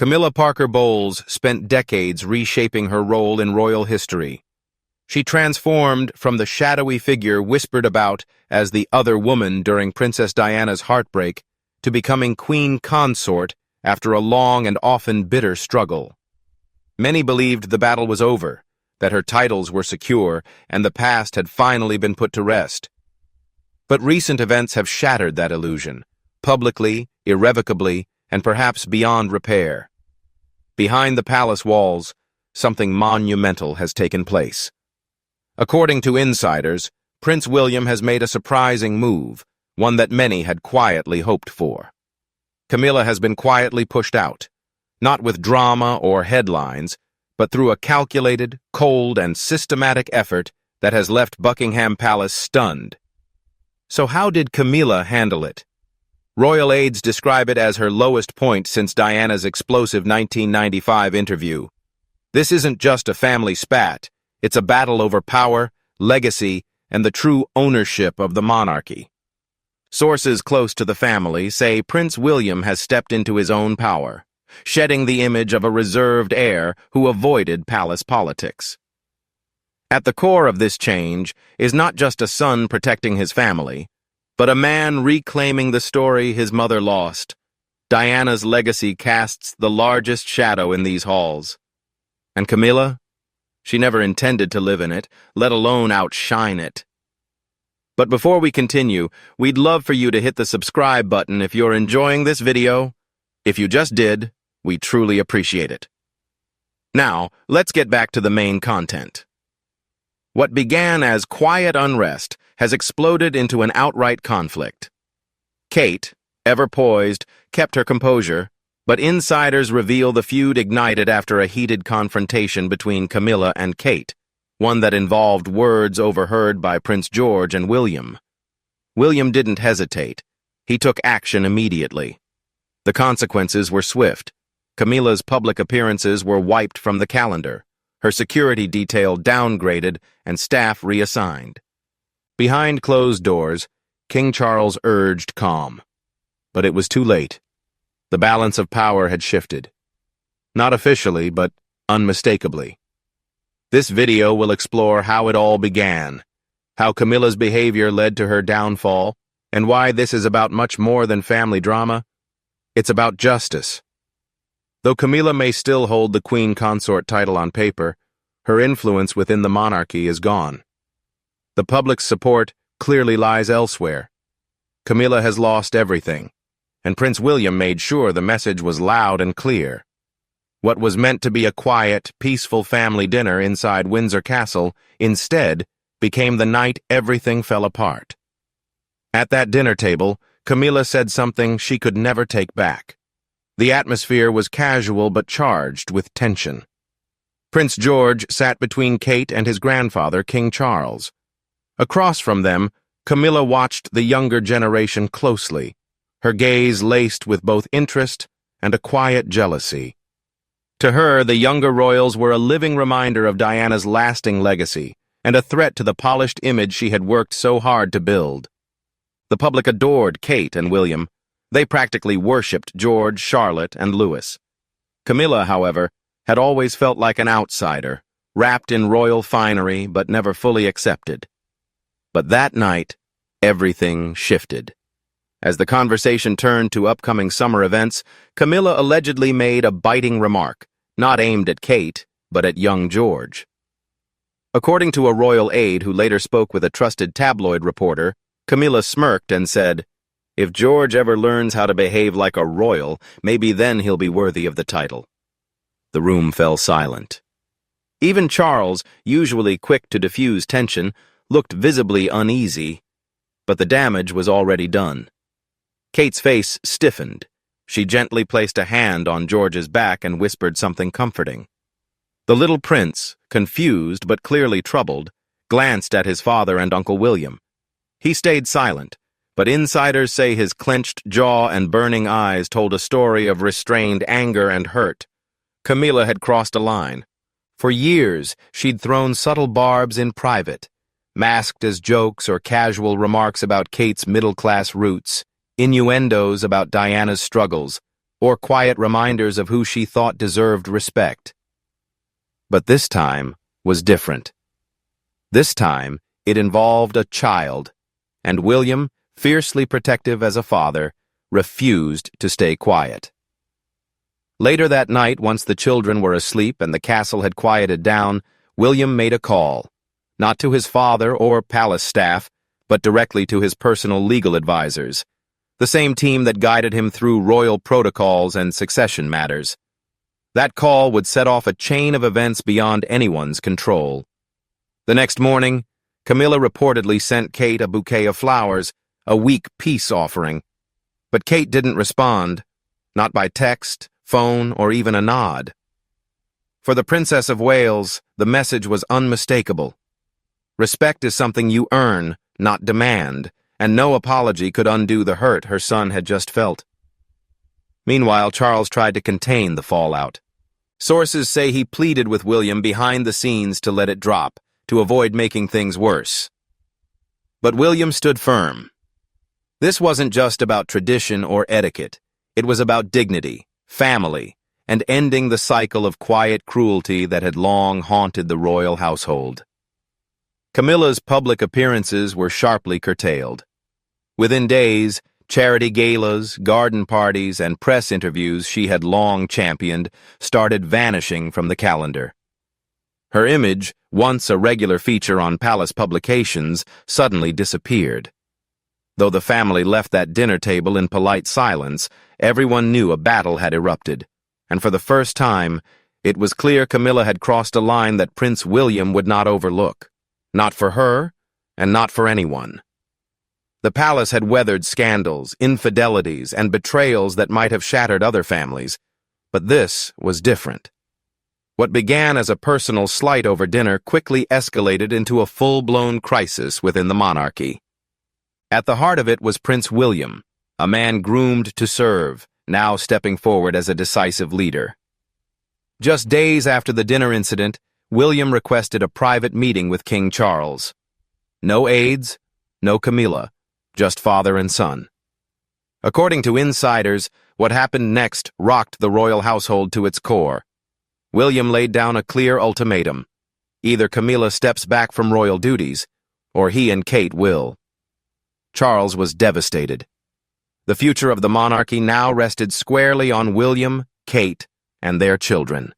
Camilla Parker Bowles spent decades reshaping her role in royal history. She transformed from the shadowy figure whispered about as the other woman during Princess Diana's heartbreak to becoming queen consort after a long and often bitter struggle. Many believed the battle was over, that her titles were secure, and the past had finally been put to rest. But recent events have shattered that illusion, publicly, irrevocably, and perhaps beyond repair. Behind the palace walls, something monumental has taken place. According to insiders, Prince William has made a surprising move, one that many had quietly hoped for. Camilla has been quietly pushed out, not with drama or headlines, but through a calculated, cold, and systematic effort that has left Buckingham Palace stunned. So how did Camilla handle it? Royal aides describe it as her lowest point since Diana's explosive 1995 interview. This isn't just a family spat, it's a battle over power, legacy, and the true ownership of the monarchy. Sources close to the family say Prince William has stepped into his own power, shedding the image of a reserved heir who avoided palace politics. At the core of this change is not just a son protecting his family, but a man reclaiming the story his mother lost. Diana's legacy casts the largest shadow in these halls. And Camilla? She never intended to live in it, let alone outshine it. But before we continue, we'd love for you to hit the subscribe button if you're enjoying this video. If you just did, we truly appreciate it. Now, let's get back to the main content. What began as quiet unrest has exploded into an outright conflict. Kate, ever poised, kept her composure, but insiders reveal the feud ignited after a heated confrontation between Camilla and Kate, one that involved words overheard by Prince George and William. William didn't hesitate. He took action immediately. The consequences were swift. Camilla's public appearances were wiped from the calendar, her security detail downgraded and staff reassigned. Behind closed doors, King Charles urged calm. But it was too late. The balance of power had shifted. Not officially, but unmistakably. This video will explore how it all began, how Camilla's behavior led to her downfall, and why this is about much more than family drama. It's about justice. Though Camilla may still hold the queen consort title on paper, her influence within the monarchy is gone. The public's support clearly lies elsewhere. Camilla has lost everything, and Prince William made sure the message was loud and clear. What was meant to be a quiet, peaceful family dinner inside Windsor Castle instead became the night everything fell apart. At that dinner table, Camilla said something she could never take back. The atmosphere was casual but charged with tension. Prince George sat between Kate and his grandfather, King Charles. Across from them, Camilla watched the younger generation closely, her gaze laced with both interest and a quiet jealousy. To her, the younger royals were a living reminder of Diana's lasting legacy and a threat to the polished image she had worked so hard to build. The public adored Kate and William. They practically worshipped George, Charlotte, and Louis. Camilla, however, had always felt like an outsider, wrapped in royal finery but never fully accepted. But that night, everything shifted. As the conversation turned to upcoming summer events, Camilla allegedly made a biting remark, not aimed at Kate, but at young George. According to a royal aide who later spoke with a trusted tabloid reporter, Camilla smirked and said, "If George ever learns how to behave like a royal, maybe then he'll be worthy of the title." The room fell silent. Even Charles, usually quick to diffuse tension, looked visibly uneasy, but the damage was already done. Kate's face stiffened. She gently placed a hand on George's back and whispered something comforting. The little prince, confused but clearly troubled, glanced at his father and Uncle William. He stayed silent, but insiders say his clenched jaw and burning eyes told a story of restrained anger and hurt. Camilla had crossed a line. For years, she'd thrown subtle barbs in private, masked as jokes or casual remarks about Kate's middle-class roots, innuendos about Diana's struggles, or quiet reminders of who she thought deserved respect. But this time was different. This time, it involved a child, and William, fiercely protective as a father, refused to stay quiet. Later that night, once the children were asleep and the castle had quieted down, William made a call, not to his father or palace staff, but directly to his personal legal advisors, the same team that guided him through royal protocols and succession matters. That call would set off a chain of events beyond anyone's control. The next morning, Camilla reportedly sent Kate a bouquet of flowers, a weak peace offering. But Kate didn't respond, not by text, phone, or even a nod. For the Princess of Wales, the message was unmistakable. Respect is something you earn, not demand, and no apology could undo the hurt her son had just felt. Meanwhile, Charles tried to contain the fallout. Sources say he pleaded with William behind the scenes to let it drop, to avoid making things worse. But William stood firm. This wasn't just about tradition or etiquette. It was about dignity, family, and ending the cycle of quiet cruelty that had long haunted the royal household. Camilla's public appearances were sharply curtailed. Within days, charity galas, garden parties, and press interviews she had long championed started vanishing from the calendar. Her image, once a regular feature on palace publications, suddenly disappeared. Though the family left that dinner table in polite silence, everyone knew a battle had erupted, and for the first time, it was clear Camilla had crossed a line that Prince William would not overlook. Not for her, and not for anyone. The palace had weathered scandals, infidelities, and betrayals that might have shattered other families, but this was different. What began as a personal slight over dinner quickly escalated into a full-blown crisis within the monarchy. At the heart of it was Prince William, a man groomed to serve, now stepping forward as a decisive leader. Just days after the dinner incident, William requested a private meeting with King Charles. No aides, no Camilla, just father and son. According to insiders, what happened next rocked the royal household to its core. William laid down a clear ultimatum. Either Camilla steps back from royal duties, or he and Kate will. Charles was devastated. The future of the monarchy now rested squarely on William, Kate, and their children.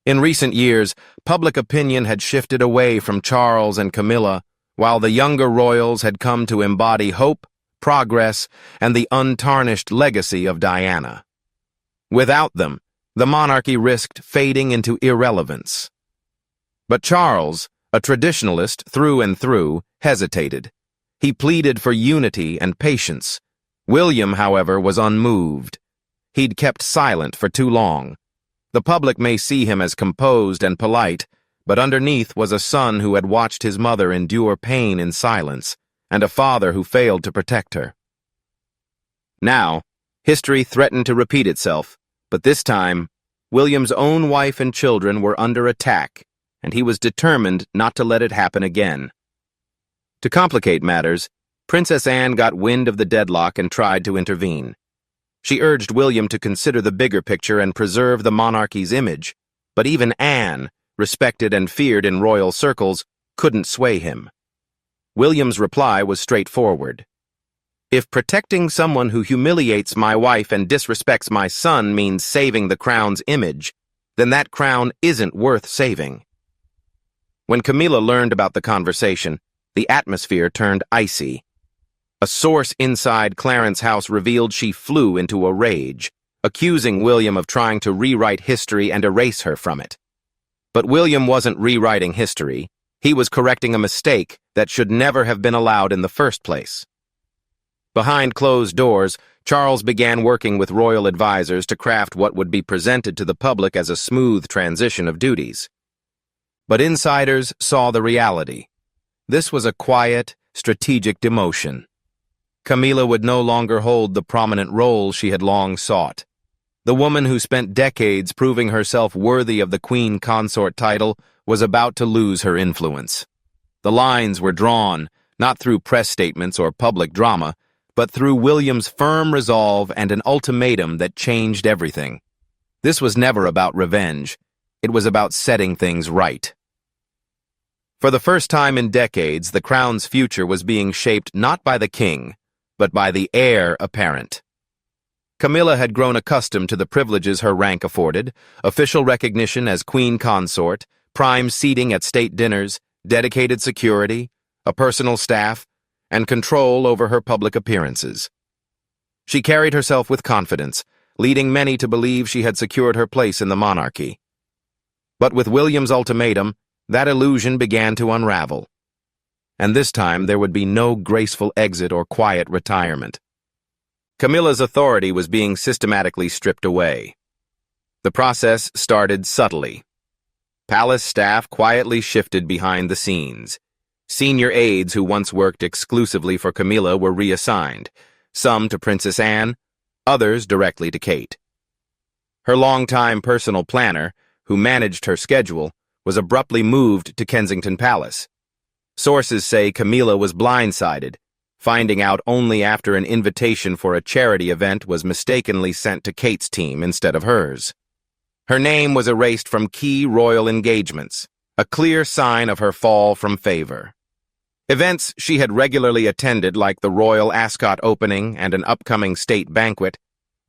In recent years, public opinion had shifted away from Charles and Camilla, while the younger royals had come to embody hope, progress, and the untarnished legacy of Diana. Without them, the monarchy risked fading into irrelevance. But Charles, a traditionalist through and through, hesitated. He pleaded for unity and patience. William, however, was unmoved. He'd kept silent for too long. The public may see him as composed and polite, but underneath was a son who had watched his mother endure pain in silence, and a father who failed to protect her. Now, history threatened to repeat itself, but this time, William's own wife and children were under attack, and he was determined not to let it happen again. To complicate matters, Princess Anne got wind of the deadlock and tried to intervene. She urged William to consider the bigger picture and preserve the monarchy's image, but even Anne, respected and feared in royal circles, couldn't sway him. William's reply was straightforward. If protecting someone who humiliates my wife and disrespects my son means saving the crown's image, then that crown isn't worth saving. When Camilla learned about the conversation, the atmosphere turned icy. A source inside Clarence's house revealed she flew into a rage, accusing William of trying to rewrite history and erase her from it. But William wasn't rewriting history. He was correcting a mistake that should never have been allowed in the first place. Behind closed doors, Charles began working with royal advisors to craft what would be presented to the public as a smooth transition of duties. But insiders saw the reality. This was a quiet, strategic demotion. Camilla would no longer hold the prominent role she had long sought. The woman who spent decades proving herself worthy of the queen consort title was about to lose her influence. The lines were drawn, not through press statements or public drama, but through William's firm resolve and an ultimatum that changed everything. This was never about revenge. It was about setting things right. For the first time in decades, the crown's future was being shaped not by the king, but by the heir apparent. Camilla had grown accustomed to the privileges her rank afforded: official recognition as queen consort, prime seating at state dinners, dedicated security, a personal staff, and control over her public appearances. She carried herself with confidence, leading many to believe she had secured her place in the monarchy. But with William's ultimatum, that illusion began to unravel. And this time there would be no graceful exit or quiet retirement. Camilla's authority was being systematically stripped away. The process started subtly. Palace staff quietly shifted behind the scenes. Senior aides who once worked exclusively for Camilla were reassigned, some to Princess Anne, others directly to Kate. Her longtime personal planner, who managed her schedule, was abruptly moved to Kensington Palace. Sources say Camilla was blindsided, finding out only after an invitation for a charity event was mistakenly sent to Kate's team instead of hers. Her name was erased from key royal engagements, a clear sign of her fall from favor. Events she had regularly attended, like the Royal Ascot opening and an upcoming state banquet,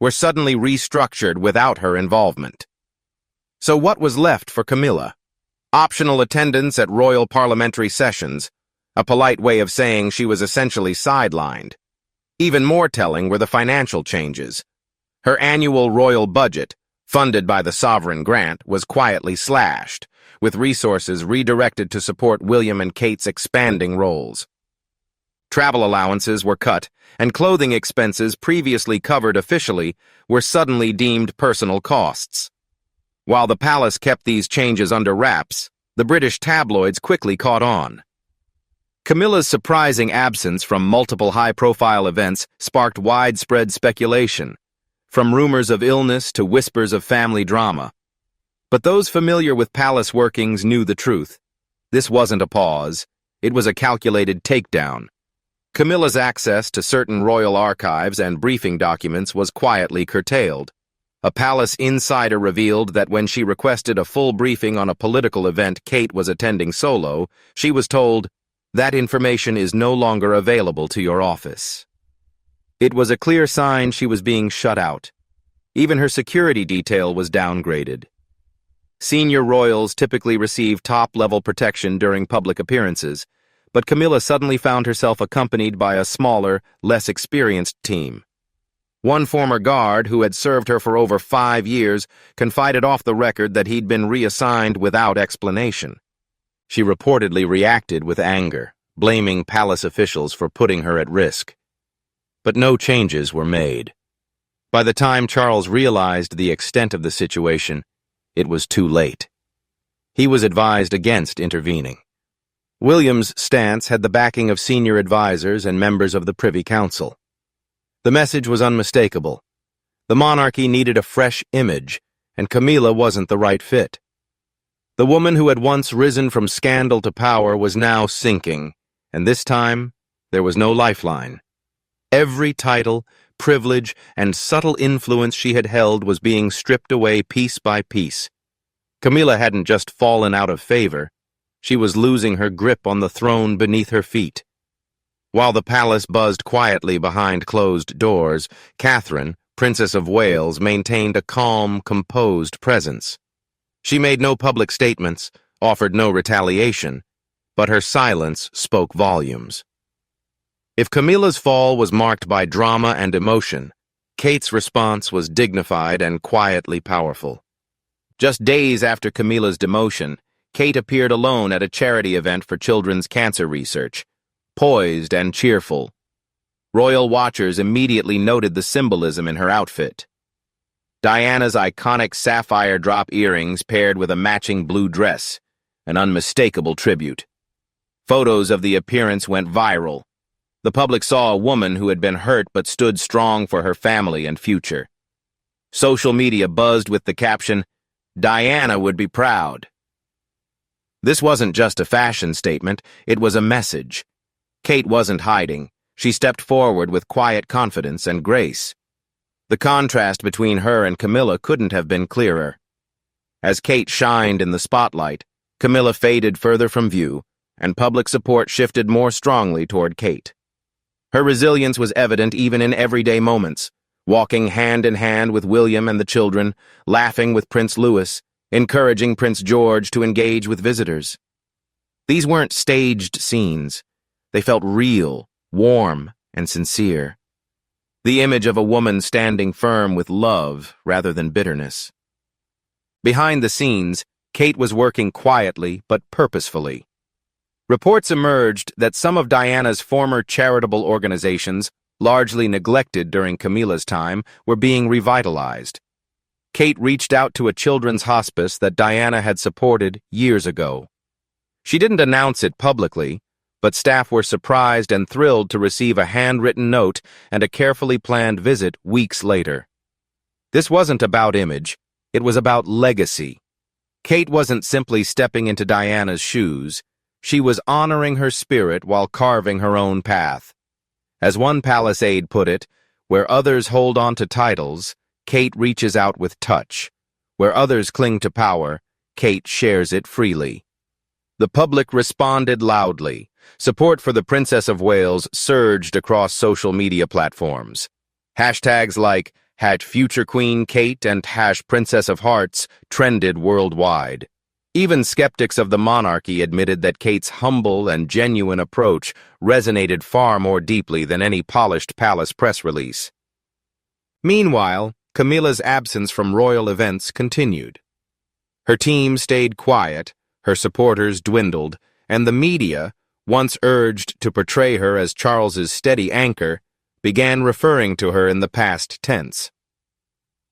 were suddenly restructured without her involvement. So what was left for Camilla? Optional attendance at royal parliamentary sessions, a polite way of saying she was essentially sidelined. Even more telling were the financial changes. Her annual royal budget, funded by the sovereign grant, was quietly slashed, with resources redirected to support William and Kate's expanding roles. Travel allowances were cut, and clothing expenses previously covered officially were suddenly deemed personal costs. While the palace kept these changes under wraps, the British tabloids quickly caught on. Camilla's surprising absence from multiple high-profile events sparked widespread speculation, from rumors of illness to whispers of family drama. But those familiar with palace workings knew the truth. This wasn't a pause, it was a calculated takedown. Camilla's access to certain royal archives and briefing documents was quietly curtailed. A palace insider revealed that when she requested a full briefing on a political event Kate was attending solo, she was told, "That information is no longer available to your office." It was a clear sign she was being shut out. Even her security detail was downgraded. Senior royals typically receive top-level protection during public appearances, but Camilla suddenly found herself accompanied by a smaller, less experienced team. One former guard, who had served her for over 5 years, confided off the record that he'd been reassigned without explanation. She reportedly reacted with anger, blaming palace officials for putting her at risk. But no changes were made. By the time Charles realized the extent of the situation, it was too late. He was advised against intervening. William's stance had the backing of senior advisors and members of the Privy Council. The message was unmistakable. The monarchy needed a fresh image, and Camilla wasn't the right fit. The woman who had once risen from scandal to power was now sinking, and this time there was no lifeline. Every title, privilege, and subtle influence she had held was being stripped away piece by piece. Camilla hadn't just fallen out of favor, she was losing her grip on the throne beneath her feet. While the palace buzzed quietly behind closed doors, Catherine, Princess of Wales, maintained a calm, composed presence. She made no public statements, offered no retaliation, but her silence spoke volumes. If Camilla's fall was marked by drama and emotion, Kate's response was dignified and quietly powerful. Just days after Camilla's demotion, Kate appeared alone at a charity event for children's cancer research, poised and cheerful. Royal watchers immediately noted the symbolism in her outfit. Diana's iconic sapphire drop earrings paired with a matching blue dress, an unmistakable tribute. Photos of the appearance went viral. The public saw a woman who had been hurt but stood strong for her family and future. Social media buzzed with the caption, "Diana would be proud." This wasn't just a fashion statement, it was a message. Kate wasn't hiding. She stepped forward with quiet confidence and grace. The contrast between her and Camilla couldn't have been clearer. As Kate shined in the spotlight, Camilla faded further from view, and public support shifted more strongly toward Kate. Her resilience was evident even in everyday moments, walking hand in hand with William and the children, laughing with Prince Louis, encouraging Prince George to engage with visitors. These weren't staged scenes. They felt real, warm, and sincere. The image of a woman standing firm with love rather than bitterness. Behind the scenes, Kate was working quietly but purposefully. Reports emerged that some of Diana's former charitable organizations, largely neglected during Camilla's time, were being revitalized. Kate reached out to a children's hospice that Diana had supported years ago. She didn't announce it publicly, but staff were surprised and thrilled to receive a handwritten note and a carefully planned visit weeks later. This wasn't about image, it was about legacy. Kate wasn't simply stepping into Diana's shoes, she was honoring her spirit while carving her own path. As one palace aide put it, where others hold on to titles, Kate reaches out with touch. Where others cling to power, Kate shares it freely. The public responded loudly. Support for the Princess of Wales surged across social media platforms. Hashtags like #FutureQueenKate and #Princess of Hearts trended worldwide. Even skeptics of the monarchy admitted that Kate's humble and genuine approach resonated far more deeply than any polished palace press release. Meanwhile, Camilla's absence from royal events continued. Her team stayed quiet, her supporters dwindled, and the media, once urged to portray her as Charles's steady anchor, began referring to her in the past tense.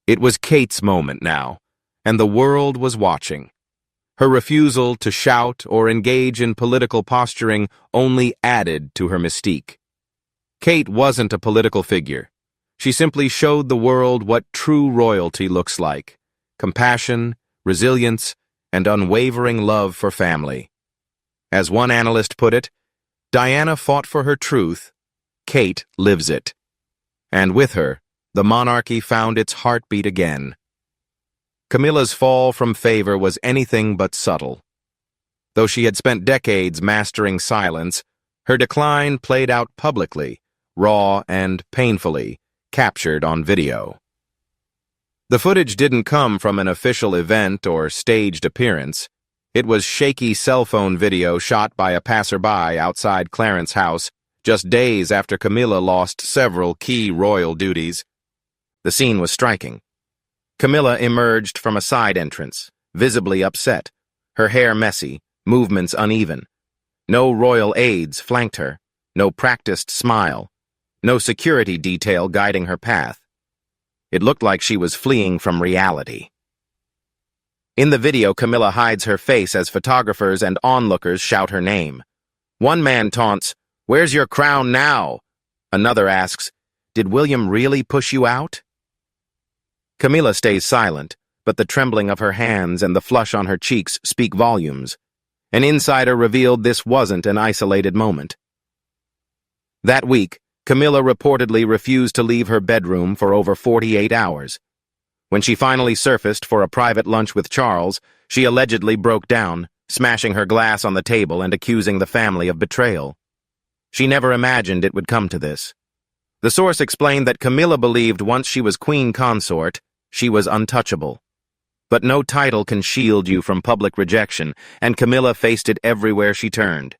It was Kate's moment now, and the world was watching. Her refusal to shout or engage in political posturing only added to her mystique. Kate wasn't a political figure. She simply showed the world what true royalty looks like: compassion, resilience, and unwavering love for family. As one analyst put it, Diana fought for her truth, Kate lives it. And with her, the monarchy found its heartbeat again. Camilla's fall from favor was anything but subtle. Though she had spent decades mastering silence, her decline played out publicly, raw and painfully, captured on video. The footage didn't come from an official event or staged appearance. It was shaky cell phone video shot by a passerby outside Clarence's house just days after Camilla lost several key royal duties. The scene was striking. Camilla emerged from a side entrance, visibly upset, her hair messy, movements uneven. No royal aides flanked her, no practiced smile, no security detail guiding her path. It looked like she was fleeing from reality. In the video, Camilla hides her face as photographers and onlookers shout her name. One man taunts, "Where's your crown now?" Another asks, "Did William really push you out?" Camilla stays silent, but the trembling of her hands and the flush on her cheeks speak volumes. An insider revealed this wasn't an isolated moment. That week, Camilla reportedly refused to leave her bedroom for over 48 hours. When she finally surfaced for a private lunch with Charles, she allegedly broke down, smashing her glass on the table and accusing the family of betrayal. She never imagined it would come to this. The source explained that Camilla believed once she was queen consort, she was untouchable. But no title can shield you from public rejection, and Camilla faced it everywhere she turned.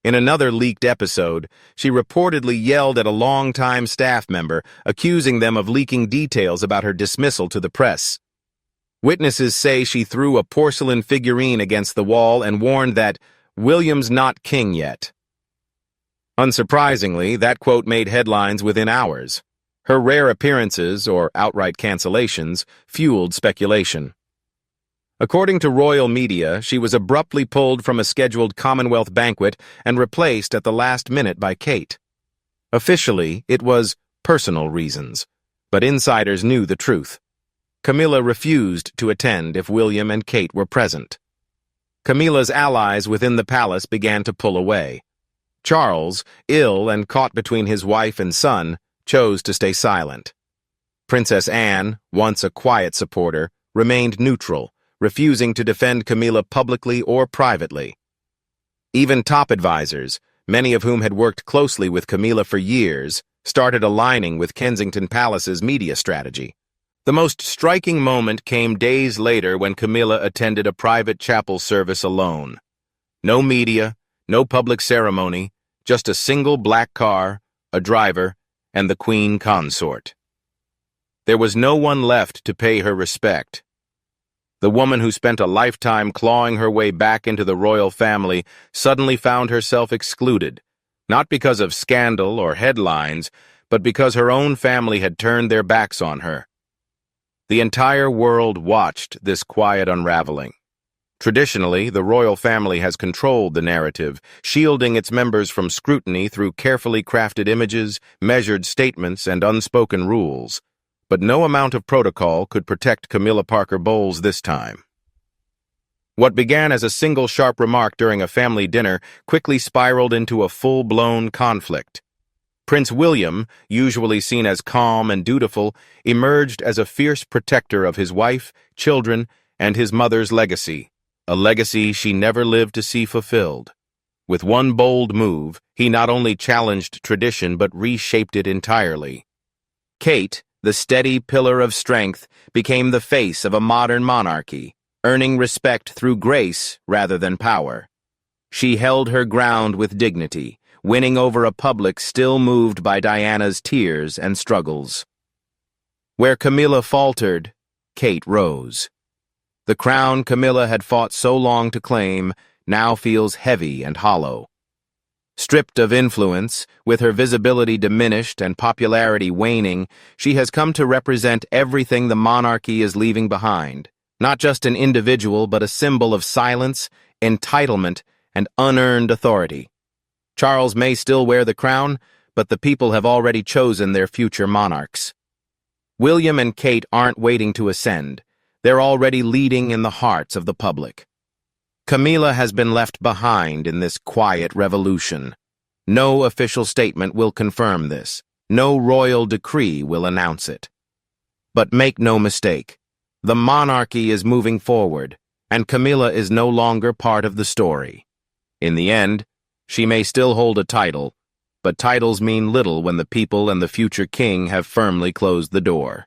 In another leaked episode, she reportedly yelled at a longtime staff member, accusing them of leaking details about her dismissal to the press. Witnesses say she threw a porcelain figurine against the wall and warned that William's not king yet. Unsurprisingly, that quote made headlines within hours. Her rare appearances, or outright cancellations, fueled speculation. According to royal media, she was abruptly pulled from a scheduled Commonwealth banquet and replaced at the last minute by Kate. Officially, it was personal reasons, but insiders knew the truth. Camilla refused to attend if William and Kate were present. Camilla's allies within the palace began to pull away. Charles, ill and caught between his wife and son, chose to stay silent. Princess Anne, once a quiet supporter, remained neutral, refusing to defend Camilla publicly or privately. Even top advisors, many of whom had worked closely with Camilla for years, started aligning with Kensington Palace's media strategy. The most striking moment came days later when Camilla attended a private chapel service alone. No media, no public ceremony, just a single black car, a driver, and the Queen consort. There was no one left to pay her respect. The woman who spent a lifetime clawing her way back into the royal family suddenly found herself excluded, not because of scandal or headlines, but because her own family had turned their backs on her. The entire world watched this quiet unraveling. Traditionally, the royal family has controlled the narrative, shielding its members from scrutiny through carefully crafted images, measured statements, and unspoken rules. But no amount of protocol could protect Camilla Parker Bowles this time. What began as a single sharp remark during a family dinner quickly spiraled into a full-blown conflict. Prince William, usually seen as calm and dutiful, emerged as a fierce protector of his wife, children, and his mother's legacy, a legacy she never lived to see fulfilled. With one bold move, he not only challenged tradition but reshaped it entirely. Kate, the steady pillar of strength, became the face of a modern monarchy, earning respect through grace rather than power. She held her ground with dignity, winning over a public still moved by Diana's tears and struggles. Where Camilla faltered, Kate rose. The crown Camilla had fought so long to claim now feels heavy and hollow. Stripped of influence, with her visibility diminished and popularity waning, she has come to represent everything the monarchy is leaving behind, not just an individual but a symbol of silence, entitlement, and unearned authority. Charles may still wear the crown, but the people have already chosen their future monarchs. William and Kate aren't waiting to ascend. They're already leading in the hearts of the public. Camilla has been left behind in this quiet revolution. No official statement will confirm this. No royal decree will announce it. But make no mistake, the monarchy is moving forward, and Camilla is no longer part of the story. In the end, she may still hold a title, but titles mean little when the people and the future king have firmly closed the door.